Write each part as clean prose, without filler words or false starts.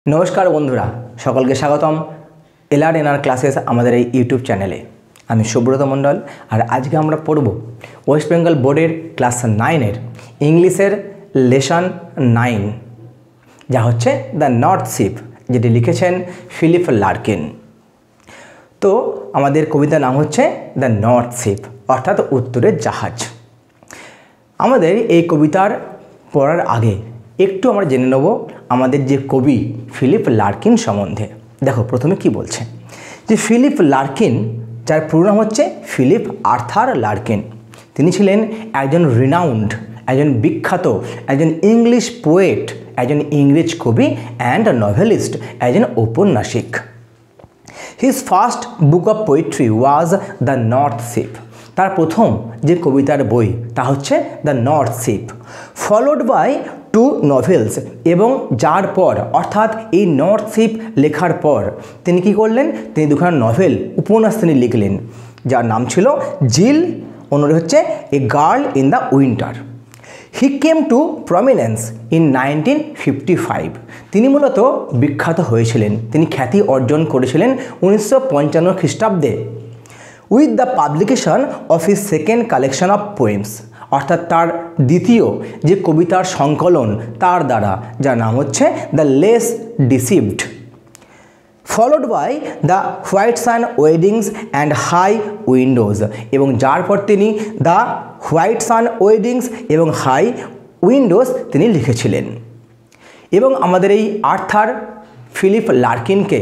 নমস্কার বন্ধুরা, সকলকে স্বাগতম LR&R ক্লাসেস আমাদের এই ইউটিউব চ্যানেলে। আমি সুব্রত মণ্ডল, আর আজকে আমরা পড়ব ওয়েস্ট বেঙ্গল বোর্ডের ক্লাস 9-এর ইংলিশের লেসন 9, যা হচ্ছে দ্য নর্থ শিপ, যেটি লিখেছেন ফিলিপ লার্কিন। তো আমাদের কবিতার নাম হচ্ছে দ্য নর্থ শিপ, অর্থাৎ উত্তরের জাহাজ। আমাদের এই কবিতার পড়ার আগে একটু আমরা জেনে নেব আমাদের যে কবি ফিলিপ লার্কিন সম্বন্ধে। দেখো প্রথমে কি বলছে, যে ফিলিপ লার্কিন, যার পুরো নাম হচ্ছে ফিলিপ আর্থার লার্কিন, তিনি ছিলেন একজন রিনাউন্ড, একজন বিখ্যাত, একজন ইংলিশ পোয়েট, একজন ইংরেজ কবি অ্যান্ড নভেলিস্ট, একজন ঔপন্যাসিক। His first book of poetry was the North Ship. তার প্রথম যে কবিতার বই তা হচ্ছে the North Ship, followed by 2 novels, এবং যার পর অর্থাৎ এই নর্থ শিপ লেখার পর তিনি কি করলেন, তিনি দুখানা নভেল, উপন্যাস তিনি লিখলেন, যার নাম ছিল জিল, অন্যটি হচ্ছে a girl in the winter. He came to prominence in 1955। তিনি মূলত বিখ্যাত হয়েছিলেন, তিনি খ্যাতি অর্জন করেছিলেন 1955 খ্রিস্টাব্দে with the publication of his second collection of poems, অর্থাৎ তার দ্বিতীয় যে কবিতার সংকলন তার দ্বারা, যার নাম হচ্ছে the Less Deceived, followed by the Whitsun Weddings and High Windows, এবং যার পর তিনি দ্য হোয়াইট সান ওয়েডিংস এবং হাই উইন্ডোজ তিনি লিখেছিলেন। এবং আমাদের এই আর্থার ফিলিপ লার্কিনকে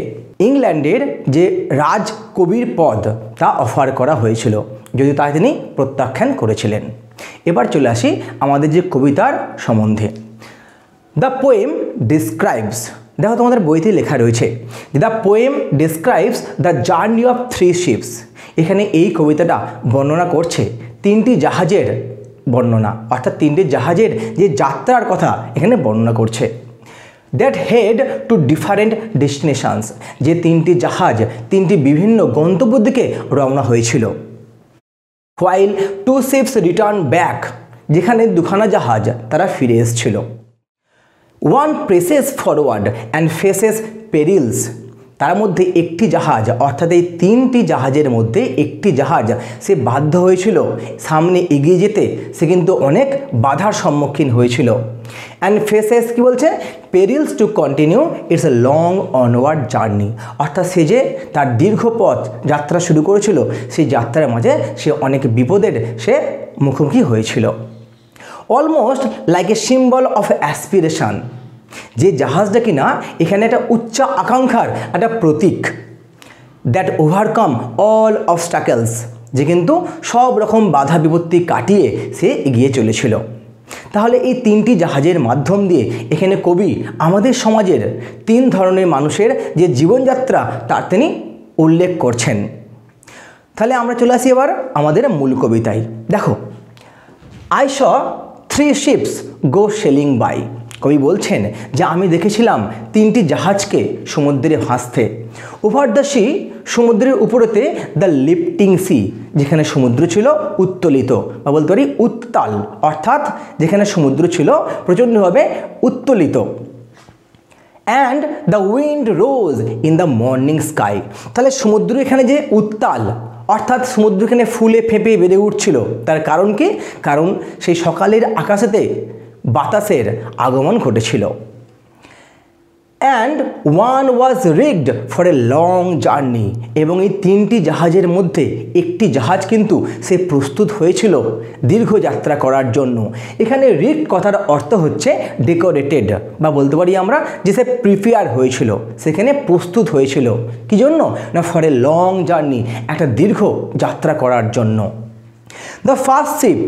ইংল্যান্ডের যে রাজ কবির পদ তা অফার করা হয়েছিল, যদিও তা তিনি প্রত্যাখ্যান করেছিলেন। এবার চলে আসি আমাদের যে কবিতার সম্বন্ধে। দ্য পোয়েম ডিসক্রাইবস, দেখো তোমাদের বইতে লেখা রয়েছে, the poem describes the journey of 3 ships. এখানে এই কবিতাটা বর্ণনা করছে 3টি জাহাজের বর্ণনা, অর্থাৎ 3টি জাহাজের যে যাত্রার কথা এখানে বর্ণনা করছে। That head to different destinations, যে 3টি জাহাজ 3টি বিভিন্ন গন্তব্যের দিকে রওনা হয়েছিল। হোয়াইল 2 শিপস রিটার্ন ব্যাক, যেখানে দুখানা জাহাজ তারা ফিরে এসেছিল। One presses forward and faces perils, তার মধ্যে একটি জাহাজ, অর্থাৎ এই 3টি জাহাজের মধ্যে একটি জাহাজ সে বাধ্য হয়েছিল সামনে এগিয়ে যেতে, সে কিন্তু অনেক বাধার সম্মুখীন হয়েছিল। অ্যান্ড ফেসেস কি বলছে, perils to continue its a long onward journey, অর্থাৎ সে যে তার দীর্ঘ পথ যাত্রা শুরু করেছিল, সেই যাত্রার মাঝে সে অনেক বিপদের সে মুখোমুখি হয়েছিল। Almost like a symbol of aspiration, যে জাহাজটা কিনা এখানে একটা উচ্চ আকাঙ্ক্ষার একটা প্রতীক। দ্যাট ওভারকাম অল অবস্টাকেলস, যে কিন্তু সব রকম বাধা বিপত্তি কাটিয়ে সে এগিয়ে চলেছিল। তাহলে এই 3টি জাহাজের মাধ্যম দিয়ে এখানে কবি আমাদের সমাজের 3 ধরনের মানুষের যে জীবনযাত্রা তার তিনি উল্লেখ করছেন। তাহলে আমরা চলে আসি এবার আমাদের মূল কবিতায়। দেখো, I saw 3 ships go sailing by, কবি বলছেন যে আমি দেখেছিলাম 3টি জাহাজকে সমুদ্রে ভাসতে। ওভার দ্য সি, সমুদ্রের উপরেতে দ্য লিফটিং সি, যেখানে সমুদ্র ছিল উত্তোলিত, বা বলতে পারি উত্তাল, অর্থাৎ যেখানে সমুদ্র ছিল প্রচণ্ডভাবে উত্তোলিত। And the wind rose in the morning sky, তাহলে সমুদ্র এখানে যে উত্তাল, অর্থাৎ সমুদ্র এখানে ফুলে ফেঁপে বেড়ে উঠছিল, তার কারণ কি? কারণ সেই সকালের আকাশেতে বাতাসের আগমন ঘটেছিল। And one was rigged for a long journey, এবং এই 3টি জাহাজের মধ্যে একটি জাহাজ কিন্তু সে প্রস্তুত হয়েছিল দীর্ঘ যাত্রা করার জন্য। এখানে রিগড কথার অর্থ হচ্ছে ডেকোরেটেড, বা বলতে পারি আমরা যে সে প্রিপেয়ার হয়েছিল, সেখানে প্রস্তুত হয়েছিল। কি জন্য না, ফর এ লং জার্নি, একটা দীর্ঘ যাত্রা করার জন্য। The first ship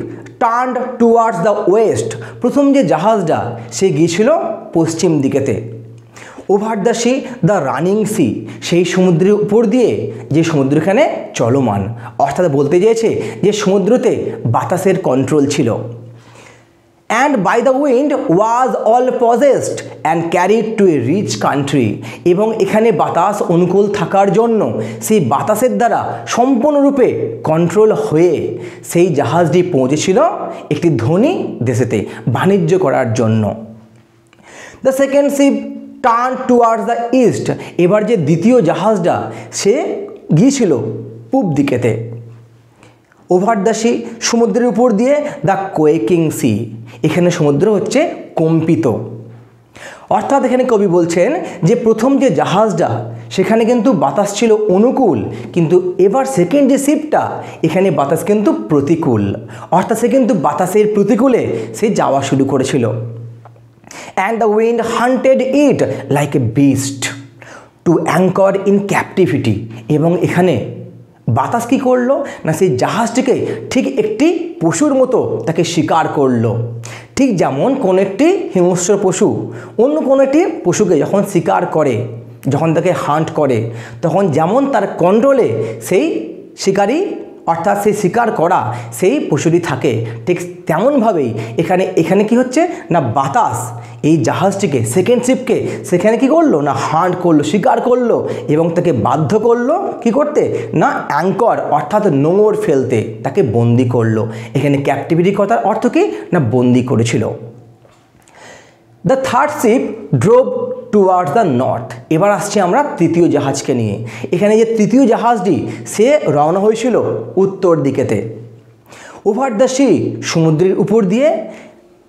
turned towards the west, প্রথম যে জাহাজটা সে গিয়েছিল পশ্চিম দিকেতে। Over the sea the running sea, সেই সমুদ্রের উপর দিয়ে যে সমুদ্রখানে চলমান, অর্থাৎ বলতে চেয়েছে যে সমুদ্রতে বাতাসের কন্ট্রোল ছিল। And by the wind was all possessed and carried to a rich country, এবং এখানে বাতাস অনুকূল থাকার জন্য সেই বাতাসের দ্বারা সম্পূর্ণরূপে কন্ট্রোল হয়ে সেই জাহাজটি পৌঁছেছিল একটি ধনী দেশেতে বাণিজ্য করার জন্য। The second ship turn towards the east. এবার যে দ্বিতীয় জাহাজটা সে গিয়েছিল পূব দিকেতে। ওভার দ্য সি, সমুদ্রের উপর দিয়ে, দ্য কোয়েকিং সি, এখানে সমুদ্র হচ্ছে কম্পিত। অর্থাৎ এখানে কবি বলছেন যে প্রথম যে জাহাজটা সেখানে কিন্তু বাতাস ছিল অনুকূল, কিন্তু এবার সেকেন্ড যে শিপটা এখানে বাতাস কিন্তু প্রতিকূল, অর্থাৎ সে কিন্তু বাতাসের প্রতিকূলে সে যাওয়া শুরু করেছিল। And the wind hunted it like a beast to anchor in captivity. এবং এখানে বাতাস কী করলো না, সেই জাহাজটিকে ঠিক একটি পশুর মতো তাকে শিকার করলো। ঠিক যেমন কোনো একটি হিংস্র পশু অন্য কোনো একটি পশুকে যখন শিকার করে, যখন তাকে হান্ট করে, তখন যেমন তার কন্ট্রোলে সেই শিকারী অর্থাৎ সেই শিকার করা সেই পশুটি থাকে, ঠিক তেমনভাবেই এখানে কি হচ্ছে না, বাতাস এই জাহাজটিকে সেকেন্ড শিপকে সেখানে কি করলো না, হান্ট করলো, শিকার করলো এবং তাকে বাধ্য করলো কি করতে না, অ্যাঙ্কর অর্থাৎ নোঙর ফেলতে, তাকে বন্দি করলো। এখানে ক্যাপটিভিটি কথার অর্থ কি না, বন্দি করেছিল। The third ship drove towards the north. এবার আসছি আমরা তৃতীয় জাহাজকে নিয়ে। এখানে যে তৃতীয় জাহাজটি সে রওনা হয়েছিল উত্তর দিকেতে। ওভার দ্য সি, সমুদ্রের উপর দিয়ে,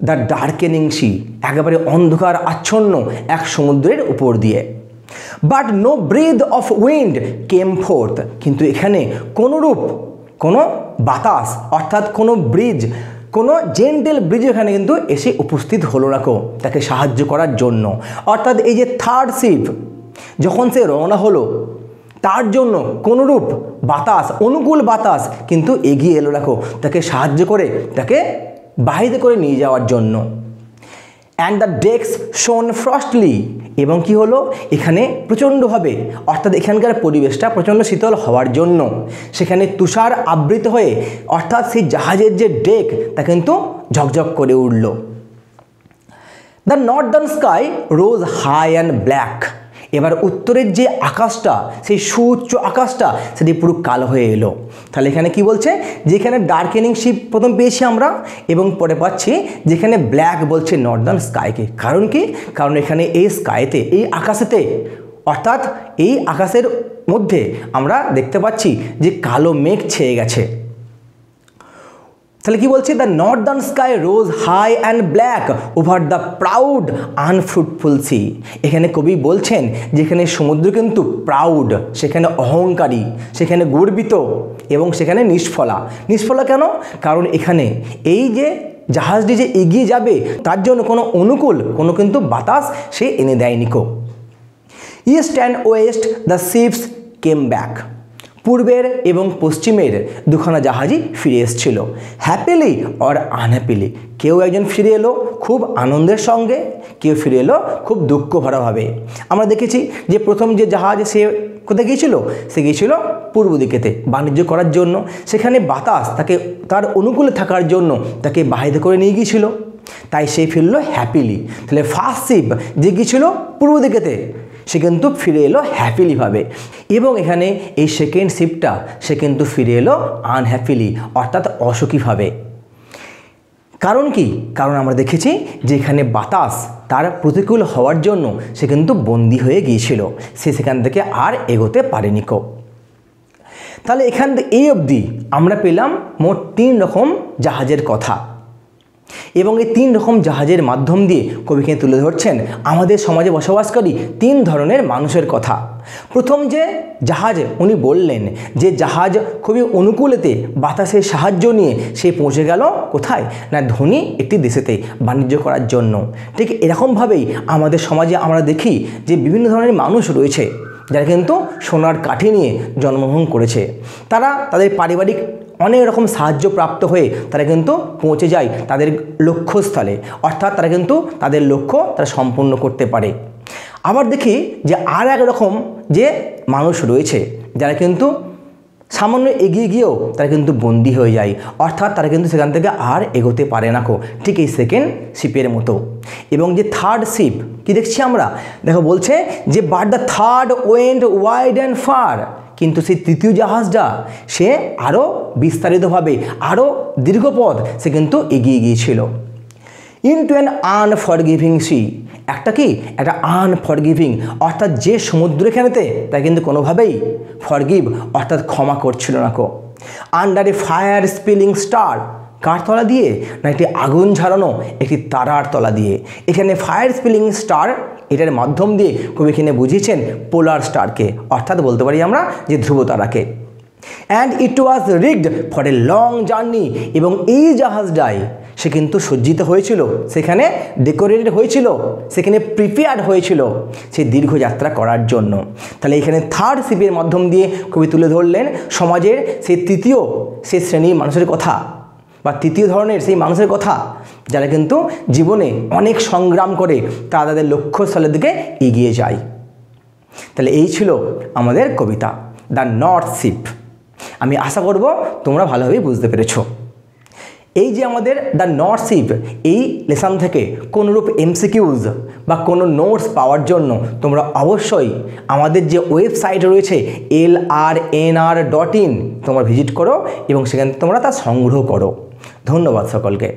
দ্য ডার্কেনিং সি, একেবারে অন্ধকার আচ্ছন্ন এক সমুদ্রের উপর দিয়ে। But no breath of wind came forth, কিন্তু এখানে কোনো বাতাস অর্থাৎ কোনো ব্রিজ, কোনো জেন্টেল ব্রিজ এখানে কিন্তু এসে উপস্থিত হলো না তাকে সাহায্য করার জন্য। অর্থাৎ এই যে থার্ড শিপ যখন সে রওনা হলো তার জন্য কোনোরূপ বাতাস, অনুকূল বাতাস কিন্তু এগিয়ে এলো না তাকে সাহায্য করে তাকে বাহিরে করে নিয়ে যাওয়ার জন্য। অ্যান্ড দ্য ডেক্স শোন ফ্রস্টলি, এবং কি হলো এখানে প্রচণ্ডভাবে অর্থাৎ এখানকার পরিবেশটা প্রচণ্ড শীতল হওয়ার জন্য সেখানে তুষার আবৃত হয়ে অর্থাৎ সেই জাহাজের যে ডেক তা কিন্তু ঝকঝক করে উঠল। The northern sky rose high and black. এবার উত্তরের যে আকাশটা, সেই সুউচ্চ আকাশটা সেটি পুরো কালো হয়ে এলো। তাহলে এখানে কি বলছে, যেখানে ডার্কেনিং শিপ প্রথম পেয়েছি আমরা এবং পরে পাচ্ছি যেখানে ব্ল্যাক বলছে নর্দার্ন স্কাইকে। কারণ কি, কারণ এখানে এই স্কাইতে, এই আকাশেতে অর্থাৎ এই আকাশের মধ্যে আমরা দেখতে পাচ্ছি যে কালো মেঘ ছেয়ে গেছে। তাহলে কি বলছে, the northern sky rose high and black over the proud unfruitful sea. এখানে কবি বলছেন যেখানে সমুদ্র কিন্তু প্রাউড, সেখানে অহংকারী, সেখানে গর্বিত এবং সেখানে নিষ্ফলা কেন, কারণ এখানে এই যে জাহাজটি যে এগিয়ে যাবে তার জন্য কোনো অনুকূল কোনো কিন্তু বাতাস সে এনে দেয়নি east and West the ships came back. পূর্বের এবং পশ্চিমের দুখানা জাহাজই ফিরে এসেছিল, হ্যাপিলি অর আনহ্যাপিলি। কেউ একজন ফিরে এলো খুব আনন্দের সঙ্গে, কেউ ফিরে এলো খুব দুঃখ ভরাভাবে। আমরা দেখেছি যে প্রথম যে জাহাজ সে কোথায় গিয়েছিল, সে গিয়েছিল পূর্ব দিকেতে বাণিজ্য করার জন্য। সেখানে বাতাস তাকে তার অনুকূলে থাকার জন্য তাকে বাহিরে করে নিয়ে গিয়েছিল, তাই সে ফিরল হ্যাপিলি। তাহলে ফার্স্ট শিপ যে গিয়েছিল পূর্ব দিকেতে সে কিন্তু ফিরে এলো হ্যাপিলিভাবে, এবং এখানে এই সেকেন্ড শিপটা সে কিন্তু ফিরে এলো আনহ্যাপিলি অর্থাৎ অসুখীভাবে। কারণ কি, কারণ আমরা দেখেছি যে এখানে বাতাস তার প্রতিকূল হওয়ার জন্য সে কিন্তু বন্দী হয়ে গিয়েছিল, সে সেখান থেকে আর এগোতে পারেনি তাহলে এখান থেকে এই অবধি আমরা পেলাম মোট 3 রকম জাহাজের কথা, এবং এই 3 রকম জাহাজের মাধ্যম দিয়ে কবিকে তুলে ধরছেন আমাদের সমাজে বসবাসকারী 3 ধরনের মানুষের কথা। প্রথম যে জাহাজ উনি বললেন যে জাহাজ খুবই অনুকূলেতে বাতাসের সাহায্য নিয়ে সে পৌঁছে গেল কোথায় না, ধনী একটি দেশেতে বাণিজ্য করার জন্য। ঠিক এরকমভাবেই আমাদের সমাজে আমরা দেখি যে বিভিন্ন ধরনের মানুষ রয়েছে যারা কিন্তু সোনার কাঠি নিয়ে জন্মগ্রহণ করেছে, তারা তাদের পারিবারিক অনেক রকম সাহায্য প্রাপ্ত হয়ে তারা কিন্তু পৌঁছে যায় তাদের লক্ষ্যস্থলে, অর্থাৎ তারা কিন্তু তাদের লক্ষ্য তারা সম্পূর্ণ করতে পারে। আবার দেখি যে আর এক রকম যে মানুষ রয়েছে যারা কিন্তু সামান্য এগিয়ে গিয়েও তারা কিন্তু বন্দী হয়ে যায়, অর্থাৎ তারা কিন্তু সেখান থেকে আর এগোতে পারে না ঠিক এই সেকেন্ড শিপের মতো। এবং যে থার্ড শিপ কি দেখছি আমরা, দেখো বলছে যে but the third went wide and far, কিন্তু সেই তৃতীয় জাহাজটা সে আরও বিস্তারিতভাবে আরও দীর্ঘ পথ সে কিন্তু এগিয়ে গিয়েছিল। ইনটু অ্যান আনফরগিভিং সি, একটা কি, একটা আনফরগিভিং, অর্থাৎ যে সমুদ্রখানেতে তা কিন্তু কোনোভাবেই ফরগিভ অর্থাৎ ক্ষমা করছিল না কো। আন্ডার এ ফায়ার স্পিলিং স্টার, কার তলা দিয়ে, না একটি আগুন ঝাড়ানো একটি তারার তলা দিয়ে। এখানে ফায়ার স্পিলিং স্টার এটার মাধ্যম দিয়ে কবি এখানে বুঝিয়েছেন পোলার স্টারকে, অর্থাৎ বলতে পারি আমরা যে ধ্রুব তারাকে। And it was rigged for a long journey, এবং এই জাহাজটাই সে কিন্তু সজ্জিত হয়েছিল, সেখানে ডেকোরেটেড হয়েছিল, সেখানে প্রিপেয়ার্ড হয়েছিল সেই দীর্ঘ যাত্রা করার জন্য। তাহলে এখানে থার্ড শিপের মাধ্যম দিয়ে কবি তুলে ধরলেন সমাজের সেই তৃতীয় সেই শ্রেণীর মানুষের কথা, বা তৃতীয় ধরনের সেই মানুষের কথা যারা কিন্তু জীবনে অনেক সংগ্রাম করে তারা তাদের লক্ষ্যস্থলের দিকে এগিয়ে যায়। তাহলে এই ছিল আমাদের কবিতা দ্য নর্থ শিপ। আমি আশা করব তোমরা ভালোভাবেই বুঝতে পেরেছ। এই যে আমাদের দ্য নর্থ শিপ, এই লেসন থেকে কোনরূপ এমসিকিউজ বা কোনো নোটস পাওয়ার জন্য তোমরা অবশ্যই আমাদের যে ওয়েবসাইট রয়েছে lrnr.in তোমরা ভিজিট করো এবং সেখানে তোমরা তা সংগ্রহ করো। ধন্যবাদ সকলকে।